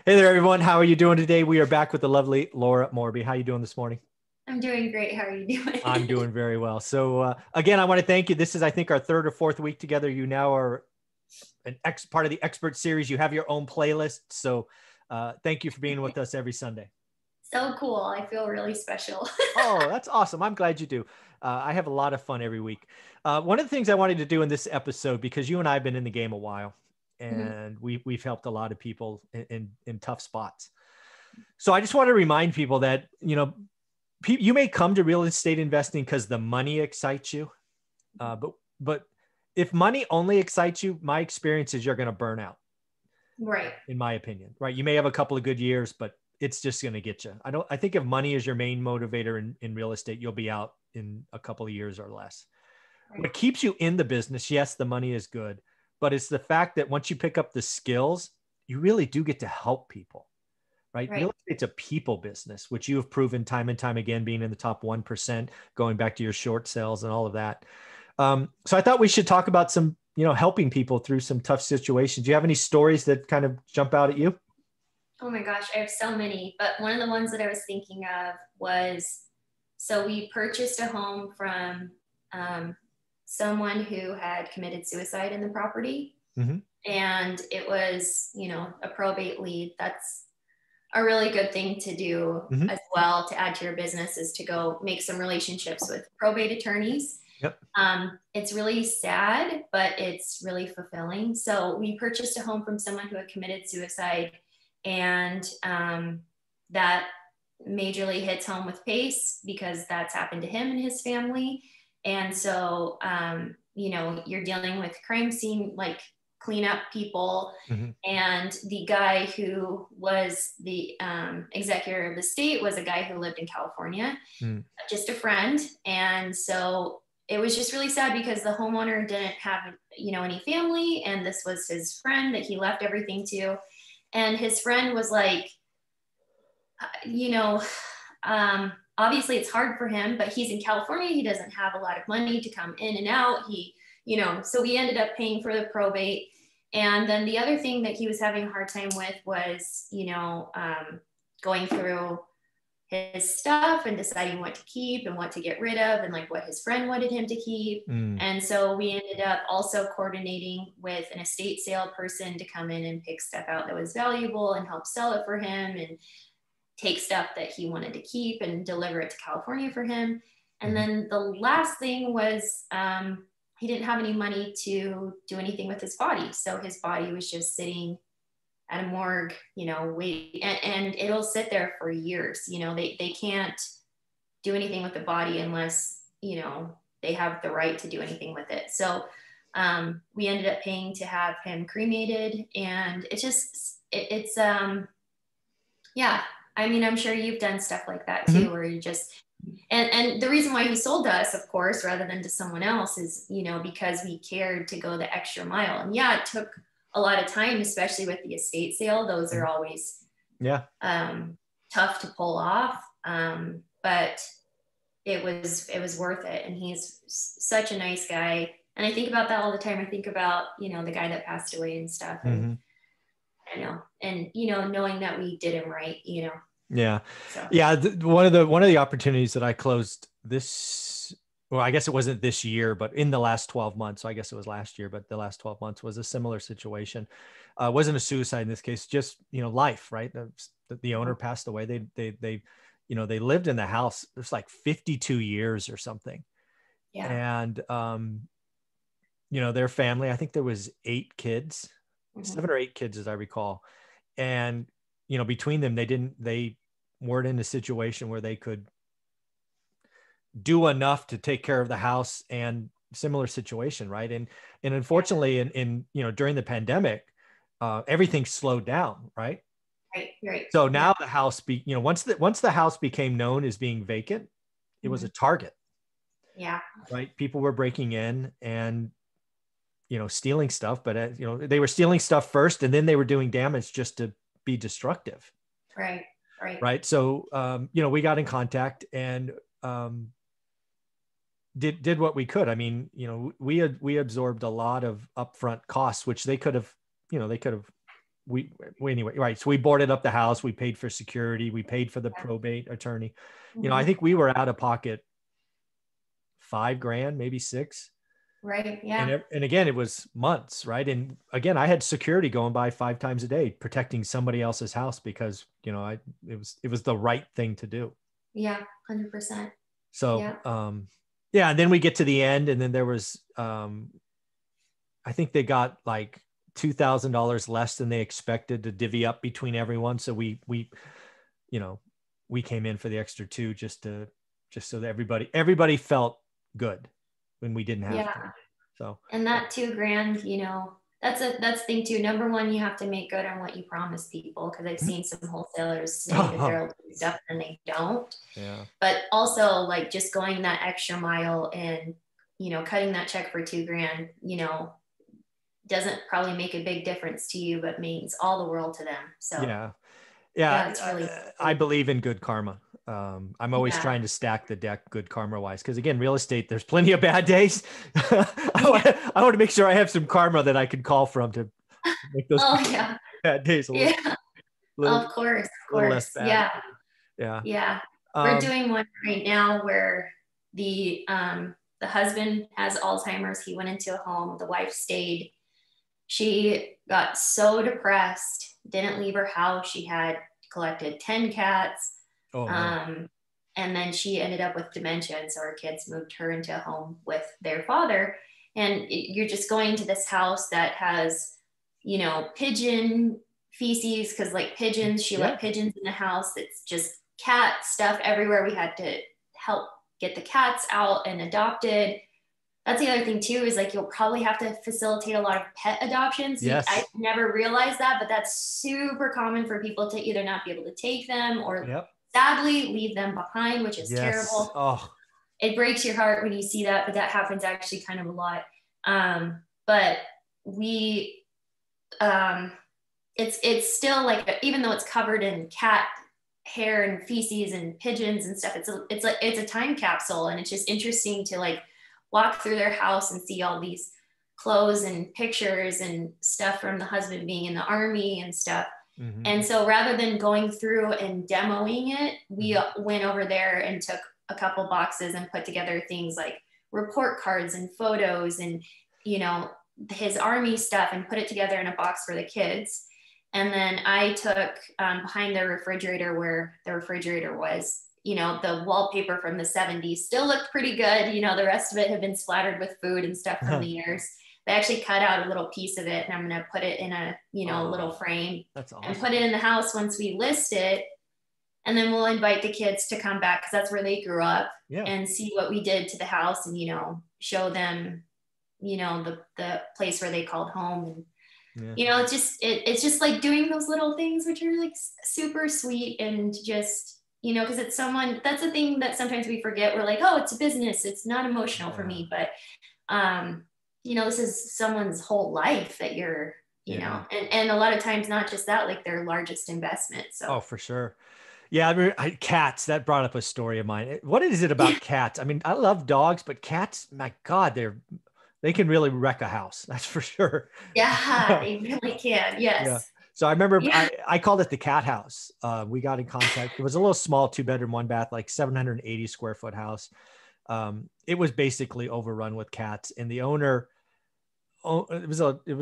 Hey there, everyone. How are you doing today? We are back with the lovely Laura Morby. How are you doing this morning? I'm doing great. How are you I'm doing? doing very well. So again, I want to thank you. This is, I think, our third or fourth week together. You now are part of the expert series. You have your own playlist. So thank you for being with us every Sunday. So cool. I feel really special. Oh, that's awesome. I'm glad you do. I have a lot of fun every week. One of the things I wanted to do in this episode, because you and I have been in the game a while, Mhm. and we've helped a lot of people in tough spots. So I just want to remind people that, you may come to real estate investing because the money excites you. But if money only excites you, my experience is you're going to burn out, Right. in my opinion, right? You may have a couple of good years, but it's just going to get you. I think if money is your main motivator in real estate, you'll be out in a couple of years or less. Right. What keeps you in the business? Yes, the money is good, but it's the fact that once you pick up the skills, you really do get to help people, right? Right. Real estate's a people business, which you have proven time and time again, being in the top 1%, going back to your short sales and all of that. So I thought we should talk about some, helping people through some tough situations. Do you have any stories that kind of jump out at you? Oh my gosh, I have so many. But one of the ones that I was thinking of was so we purchased a home from um, someone who had committed suicide in the property. Mm-hmm. And it was, a probate lead. That's a really good thing to do Mm-hmm. as well to add to your business is to go make some relationships with probate attorneys. Yep. It's really sad, but it's really fulfilling. So we purchased a home from someone who had committed suicide, and that majorly hits home with pace because that's happened to him and his family. And so, you're dealing with crime scene, like cleanup people. Mm-hmm. And the guy who was the executor of the state was a guy who lived in California, Mm-hmm. just a friend. And so it was just really sad because the homeowner didn't have, any family. And this was his friend that he left everything to. And his friend was like, you know, obviously it's hard for him, but he's in California. He doesn't have a lot of money to come in and out. So we ended up paying for the probate. And then the other thing that he was having a hard time with was, going through his stuff and deciding what to keep and what to get rid of and like what his friend wanted him to keep. Mm. And so we ended up also coordinating with an estate sale person to come in and pick stuff out that was valuable and help sell it for him and take stuff that he wanted to keep and deliver it to California for him. And Mm-hmm. then the last thing was he didn't have any money to do anything with his body. So his body was just sitting at a morgue, wait, and it'll sit there for years. They can't do anything with the body unless, they have the right to do anything with it. So we ended up paying to have him cremated, and it's yeah. I mean, I'm sure you've done stuff like that Mm-hmm. too, where you just, and the reason why he sold to us, of course, rather than to someone else is, because we cared to go the extra mile. And yeah, it took a lot of time, especially with the estate sale. Those are always Yeah. tough to pull off. But it was worth it. And he's such a nice guy. And I think about that all the time. I think about, the guy that passed away and stuff. And Mm-hmm. I know, and, knowing that we did him right, Yeah. so. Yeah. One of the opportunities that I closed well, I guess it wasn't this year, but in the last 12 months, so I guess it was last year, but the last 12 months was a similar situation. Wasn't a suicide in this case, just, life, right? The owner passed away. They lived in the house. It was like 52 years or something. Yeah. And, their family, I think there was 8 kids, Mm-hmm. 7 or 8 kids, as I recall. And, between them, they weren't in a situation where they could do enough to take care of the house, and similar situation. Right. And Yeah. unfortunately, during the pandemic, everything slowed down. Right. Right. Right. So Yeah. now the house once the house became known as being vacant, it was Mm-hmm. a target. Yeah. Right. People were breaking in and, stealing stuff, but, they were stealing stuff first, and then they were doing damage just to be destructive. Right. Right. Right. So, we got in contact and, did what we could. I mean, we absorbed a lot of upfront costs, which they could have anyway, right. So we boarded up the house, we paid for security, we paid for the probate attorney. You know, I Mhm. think we were out of pocket $5,000, maybe six. Right. Yeah. And again, it was months, right? And again, I had security going by 5 times a day, protecting somebody else's house because, you know, it was the right thing to do. Yeah. 100%. So, Yeah. yeah. And then we get to the end, and then there was, I think they got like $2,000 less than they expected to divvy up between everyone. So you know, we came in for the extra two just so that everybody felt good when we didn't have Yeah. to. So, And that 2 grand, that's the thing too. Number one, you have to make good on what you promise people, because I've seen some wholesalers say that oh, they'll do stuff and they don't. yeah. But also, like, just going that extra mile and cutting that check for 2 grand, doesn't probably make a big difference to you, but means all the world to them. So Yeah. yeah, Yeah. it's really I believe in good karma. I'm always yeah. trying to stack the deck good karma wise. Cause again, real estate, there's plenty of bad days. Yeah. I want to make sure I have some karma that I can call from to make those Oh yeah. bad days Yeah. little, Of course, of little less course. bad. Yeah. Yeah. Yeah. We're Um, doing one right now where the husband has Alzheimer's. He went into a home, the wife stayed. She got so depressed, didn't leave her house. She had collected 10 cats. oh no. Um, and then she ended up with dementia. And so her kids moved her into a home with their father. And you're just going to this house that has, pigeon feces, because like pigeons, she Yeah. let pigeons in the house. It's just cat stuff everywhere. We had to help get the cats out and adopted. That's the other thing too, is like you'll probably have to facilitate a lot of pet adoptions. I Yes. never realized that, but that's super common for people to either not be able to take them or Yep. sadly leave them behind, which is Yes. terrible. Oh, It breaks your heart when you see that, but that happens actually kind of a lot. But we, it's still like, even though it's covered in cat hair and feces and pigeons and stuff, it's a time capsule, and it's just interesting to like walk through their house and see all these clothes and pictures and stuff from the husband being in the army and stuff. mm-hmm. And so rather than going through and demoing it, we went over there and took a couple boxes and put together things like report cards and photos and, his army stuff, and put it together in a box for the kids. And then I took behind the refrigerator, where the refrigerator was, the wallpaper from the 70s still looked pretty good. The rest of it had been splattered with food and stuff from the years. They actually cut out a little piece of it, and I'm going to put it in a, little frame. That's awesome. And put it in the house once we list it. And then we'll invite the kids to come back, because that's where they grew up, and see what we did to the house, and, show them, the place where they called home. And, it's just like doing those little things, which are like super sweet, and just, because it's someone, that's the thing that sometimes we forget. We're like, oh, it's a business, it's not emotional for me. But, this is someone's whole life that you're, and a lot of times, not just that, like their largest investment. So, oh, for sure. Yeah. I mean, cats, that brought up a story of mine. What is it about cats? I mean, I love dogs, but cats, my God, they can really wreck a house. That's for sure. yeah, they really can. Yeah. Yes. So I remember Yeah. I called it the cat house. We got in contact. It was a little small 2 bedroom, 1 bath, like 780 square foot house. It was basically overrun with cats, and the owner, it was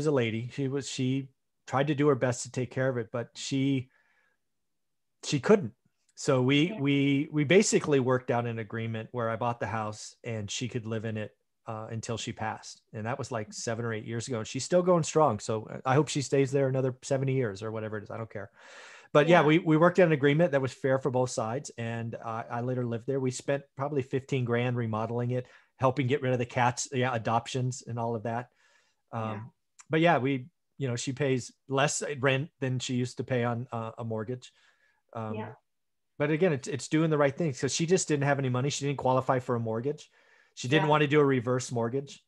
a lady. She tried to do her best to take care of it, but she couldn't. So we basically worked out an agreement where I bought the house and she could live in it until she passed. And that was like 7 or 8 years ago. And she's still going strong. So I hope she stays there another 70 years or whatever it is. I don't care. But yeah, we worked out an agreement that was fair for both sides. And I let her live there. We spent probably 15 grand remodeling it, helping get rid of the cats, adoptions and all of that. But yeah, she pays less rent than she used to pay on a mortgage. But again, it's doing the right thing. So she just didn't have any money. She didn't qualify for a mortgage. She didn't want to do a reverse mortgage,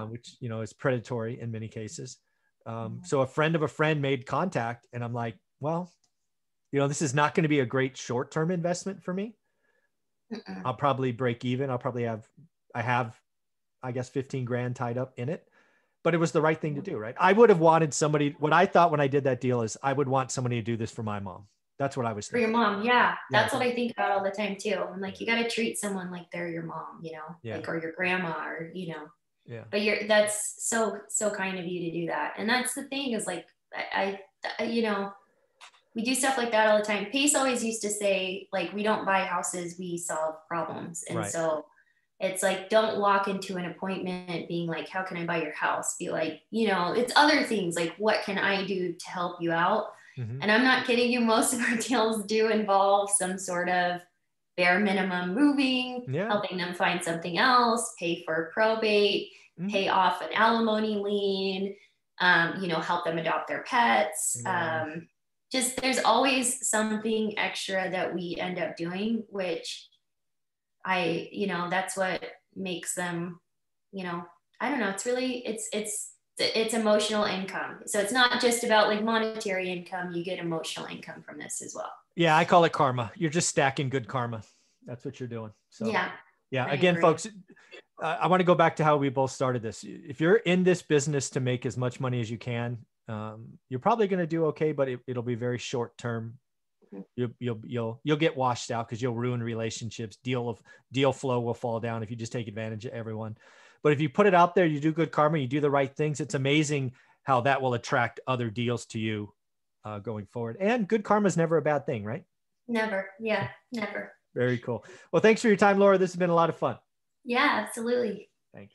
which, is predatory in many cases. So a friend of a friend made contact, and I'm like, well, this is not going to be a great short-term investment for me. I'll probably break even. I have, I guess, 15 grand tied up in it. but it was the right thing to do, right? I would have wanted somebody, what I thought when I did that deal is I would want somebody to do this for my mom. That's what I was For your thinking. mom. Yeah. Yeah. That's what I think about all the time too. I'm like, you got to treat someone like they're your mom, you know, Yeah. like, or your grandma, or, you know, Yeah. but that's so, so kind of you to do that. And that's the thing is like, you know, we do stuff like that all the time. Pace always used to say, like, we don't buy houses, we solve problems. And Right. so it's like, don't walk into an appointment being like, how can I buy your house? Be like, you know, it's other things like, what can I do to help you out? Mm-hmm. And I'm not kidding you, most of our deals do involve some sort of bare minimum moving, helping them find something else, pay for probate, pay off an alimony lien, you know, help them adopt their pets. Just there's always something extra that we end up doing, which you know, that's what makes them, you know, I don't know. It's really, it's emotional income. So it's not just about like monetary income. You get emotional income from this as well. Yeah. I call it karma. You're just stacking good karma. That's what you're doing. So yeah. Again, folks, I want to go back to how we both started this. If you're in this business to make as much money as you can, you're probably going to do okay, but it'll be very short term. You'll get washed out because you'll ruin relationships. Deal flow will fall down if you just take advantage of everyone. But if you put it out there, you do good karma, you do the right things. It's amazing how that will attract other deals to you going forward. And good karma is never a bad thing, right? Never. Yeah, never. Very cool. Well, thanks for your time, Laura. This has been a lot of fun. Yeah, absolutely. Thanks.